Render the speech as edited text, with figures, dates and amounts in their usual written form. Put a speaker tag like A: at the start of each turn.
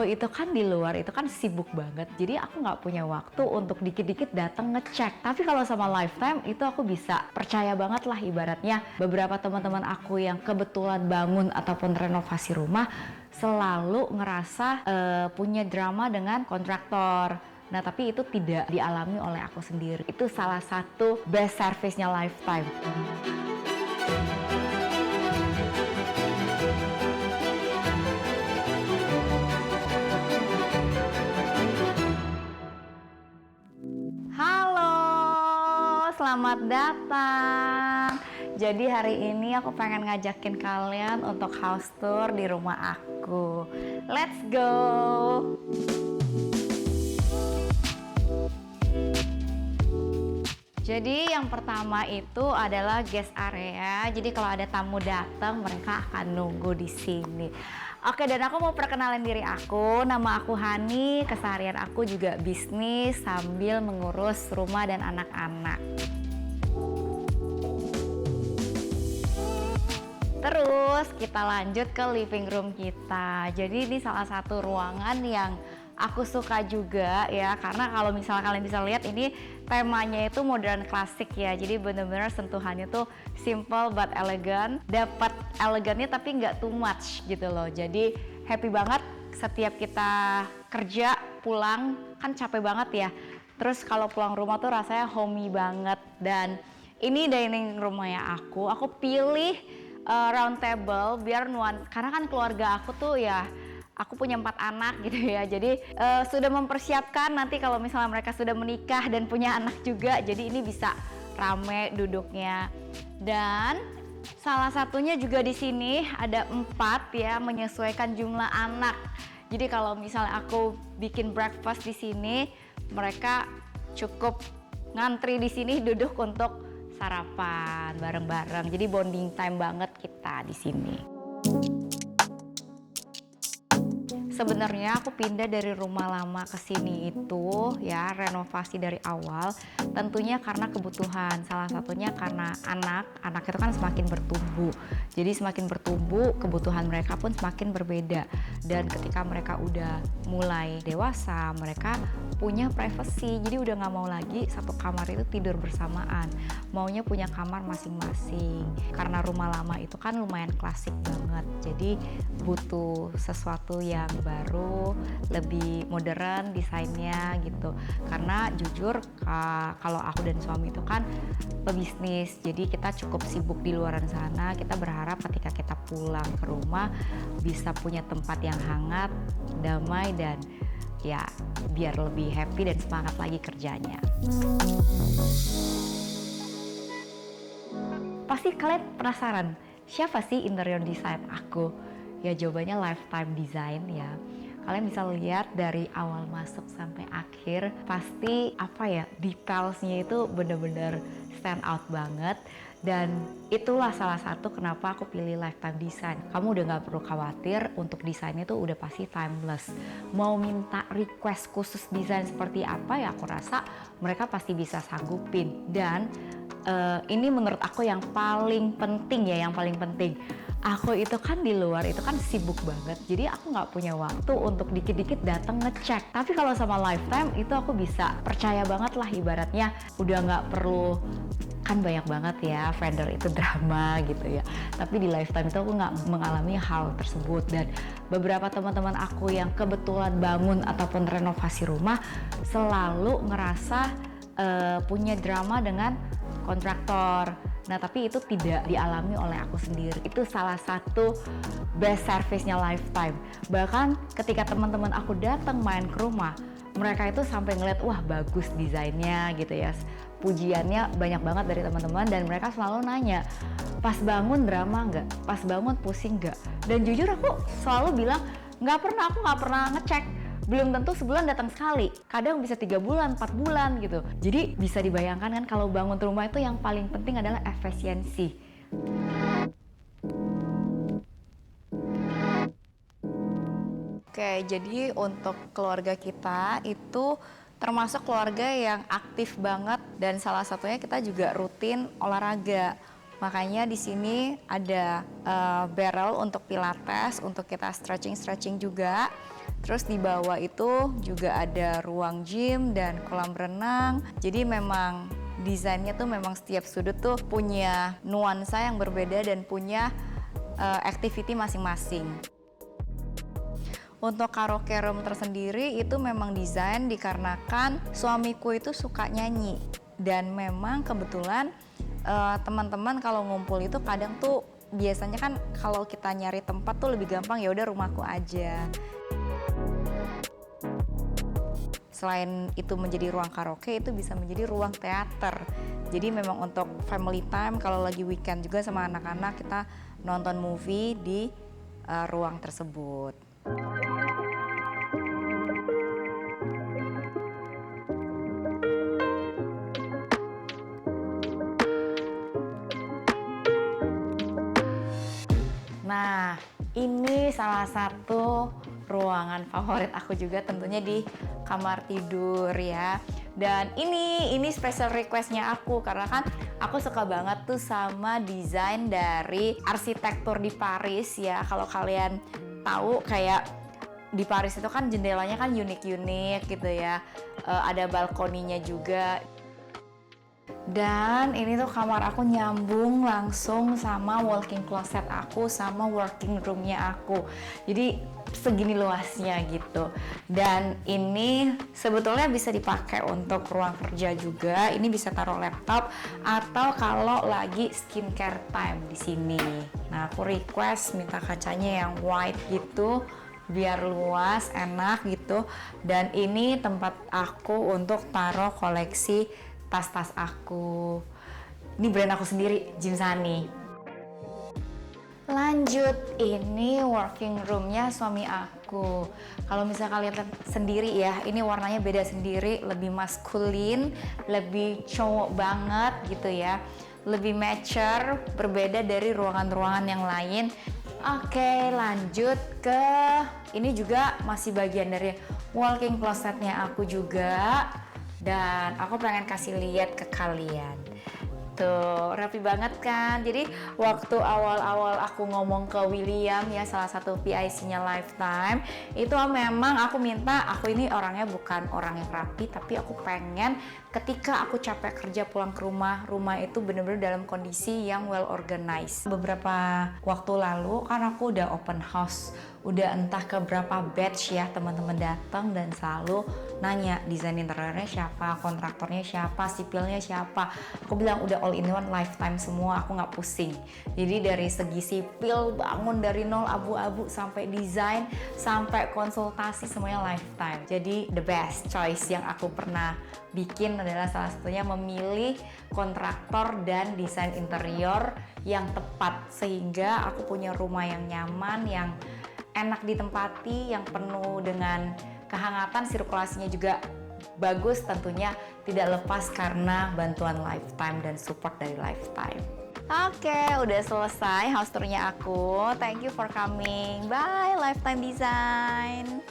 A: Aku itu kan di luar itu kan sibuk banget, jadi aku nggak punya waktu untuk dikit-dikit datang ngecek. Tapi kalau sama Lifetime itu aku bisa percaya banget lah, ibaratnya beberapa teman-teman aku yang kebetulan bangun ataupun renovasi rumah selalu ngerasa punya drama dengan kontraktor. Nah, tapi itu tidak dialami oleh aku sendiri. Itu salah satu best service-nya Lifetime. Halo, selamat datang. Jadi hari ini aku pengen ngajakin kalian untuk house tour di rumah aku. Let's go. Jadi yang pertama itu adalah guest area. Jadi kalau ada tamu datang, mereka akan nunggu di sini. Oke, dan aku mau perkenalin diri aku. Nama aku Hani. Keseharian aku juga bisnis sambil mengurus rumah dan anak-anak. Terus kita lanjut ke living room kita. Jadi ini salah satu ruangan yang aku suka juga ya, karena kalau misalnya kalian bisa lihat ini temanya itu modern klasik ya. Jadi bener-bener sentuhannya tuh simple but elegant. Dapat elegannya tapi nggak too much gitu loh. Jadi happy banget setiap kita kerja pulang kan capek banget ya. Terus kalau pulang rumah tuh rasanya homey banget. Dan ini dining roomnya aku pilih round table biar karena kan keluarga aku tuh ya, aku punya 4 anak gitu ya, jadi sudah mempersiapkan nanti kalau misalnya mereka sudah menikah dan punya anak juga, jadi ini bisa rame duduknya. Dan salah satunya juga di sini ada 4 ya, menyesuaikan jumlah anak. Jadi kalau misalnya aku bikin breakfast di sini, mereka cukup ngantri di sini duduk untuk sarapan bareng-bareng. Jadi bonding time banget kita di sini. Sebenarnya aku pindah dari rumah lama ke sini itu ya, renovasi dari awal tentunya karena kebutuhan. Salah satunya karena anak itu kan semakin bertumbuh. Jadi semakin bertumbuh, kebutuhan mereka pun semakin berbeda. Dan ketika mereka udah mulai dewasa, mereka punya privacy. Jadi udah nggak mau lagi satu kamar itu tidur bersamaan. Maunya punya kamar masing-masing. Karena rumah lama itu kan lumayan klasik banget. Jadi butuh sesuatu yang baru, lebih modern desainnya gitu. Karena jujur kalau aku dan suami itu kan pebisnis, jadi kita cukup sibuk di luaran sana. Kita berharap ketika kita pulang ke rumah bisa punya tempat yang hangat, damai, dan ya biar lebih happy dan semangat lagi kerjanya. Pasti kalian penasaran, siapa sih interior design aku? Ya jawabannya Lifetime Design ya. Kalian bisa lihat dari awal masuk sampai akhir, pasti apa ya, detailsnya itu bener-bener stand out banget. Dan itulah salah satu kenapa aku pilih Lifetime Design. Kamu udah gak perlu khawatir, untuk desainnya tuh udah pasti timeless. Mau minta request khusus desain seperti apa ya, aku rasa mereka pasti bisa sanggupin. Dan ini menurut aku yang paling penting ya, yang paling penting. Aku itu kan di luar itu kan sibuk banget, jadi aku nggak punya waktu untuk dikit-dikit datang ngecek. Tapi kalau sama Lifetime itu aku bisa percaya banget lah, ibaratnya udah nggak perlu, kan banyak banget ya vendor itu drama gitu ya. Tapi di Lifetime itu aku nggak mengalami hal tersebut. Dan beberapa teman-teman aku yang kebetulan bangun ataupun renovasi rumah selalu ngerasa punya drama dengan kontraktor. Nah, tapi itu tidak dialami oleh aku sendiri. Itu salah satu best service-nya Lifetime. Bahkan ketika teman-teman aku datang main ke rumah, mereka itu sampai ngeliat, wah bagus desainnya gitu ya. Pujiannya banyak banget dari teman-teman, dan mereka selalu nanya, pas bangun drama nggak? Pas bangun pusing nggak? Dan jujur aku selalu bilang, aku nggak pernah ngecek. Belum tentu sebulan datang sekali, kadang bisa 3 bulan, 4 bulan gitu. Jadi bisa dibayangkan kan, kalau bangun rumah itu yang paling penting adalah efisiensi. Oke, jadi untuk keluarga kita itu termasuk keluarga yang aktif banget, dan salah satunya kita juga rutin olahraga. Makanya di sini ada barrel untuk pilates, untuk kita stretching juga. Terus di bawah itu juga ada ruang gym dan kolam renang. Jadi memang desainnya tuh memang setiap sudut tuh punya nuansa yang berbeda dan punya activity masing-masing. Untuk karaoke room tersendiri itu memang desain dikarenakan suamiku itu suka nyanyi. Dan memang kebetulan teman-teman kalau ngumpul itu kadang tuh biasanya kan kalau kita nyari tempat tuh lebih gampang, ya udah rumahku aja. Selain itu menjadi ruang karaoke, itu bisa menjadi ruang teater. Jadi memang untuk family time, kalau lagi weekend juga sama anak-anak kita nonton movie di ruang tersebut. Nah, ini salah satu ruangan favorit aku juga, tentunya di kamar tidur ya. Dan ini special requestnya aku, karena kan aku suka banget tuh sama desain dari arsitektur di Paris ya. Kalau kalian tahu kayak di Paris itu kan jendelanya kan unik-unik gitu ya. Ada balkoninya juga. Dan ini tuh kamar aku nyambung langsung sama walk-in closet aku sama working roomnya aku. Jadi segini luasnya gitu. Dan ini sebetulnya bisa dipakai untuk ruang kerja juga. Ini bisa taruh laptop atau kalau lagi skincare time di sini. Nah, aku request minta kacanya yang white gitu biar luas, enak gitu. Dan ini tempat aku untuk taruh koleksi tas-tas aku. Ini brand aku sendiri, Jimsani. Lanjut, ini working roomnya suami aku. Kalau misalnya kalian sendiri ya, ini warnanya beda sendiri, lebih maskulin, lebih cowok banget gitu ya. Lebih mature, berbeda dari ruangan-ruangan yang lain. Oke, lanjut ke ini juga masih bagian dari walk-in closetnya aku juga. Dan aku pengen kasih lihat ke kalian. Tuh, rapi banget kan. Jadi waktu awal-awal aku ngomong ke William ya, salah satu PIC-nya Lifetime, itu memang aku minta, aku ini orangnya bukan orang yang rapi, tapi aku pengen ketika aku capek kerja pulang ke rumah itu bener-bener dalam kondisi yang well organized. Beberapa waktu lalu kan aku udah open house, udah entah ke berapa batch ya teman-teman datang dan selalu nanya desain interiornya siapa, kontraktornya siapa, sipilnya siapa. Aku bilang udah all in one Lifetime semua, aku nggak pusing. Jadi dari segi sipil bangun dari nol, abu-abu sampai desain sampai konsultasi semuanya Lifetime. Jadi the best choice yang aku pernah bikin adalah salah satunya memilih kontraktor dan desain interior yang tepat sehingga aku punya rumah yang nyaman, yang enak ditempati, yang penuh dengan kehangatan, sirkulasinya juga bagus, tentunya tidak lepas karena bantuan Lifetime dan support dari Lifetime. Oke, udah selesai house tour-nya aku. Thank you for coming. Bye, Lifetime Design.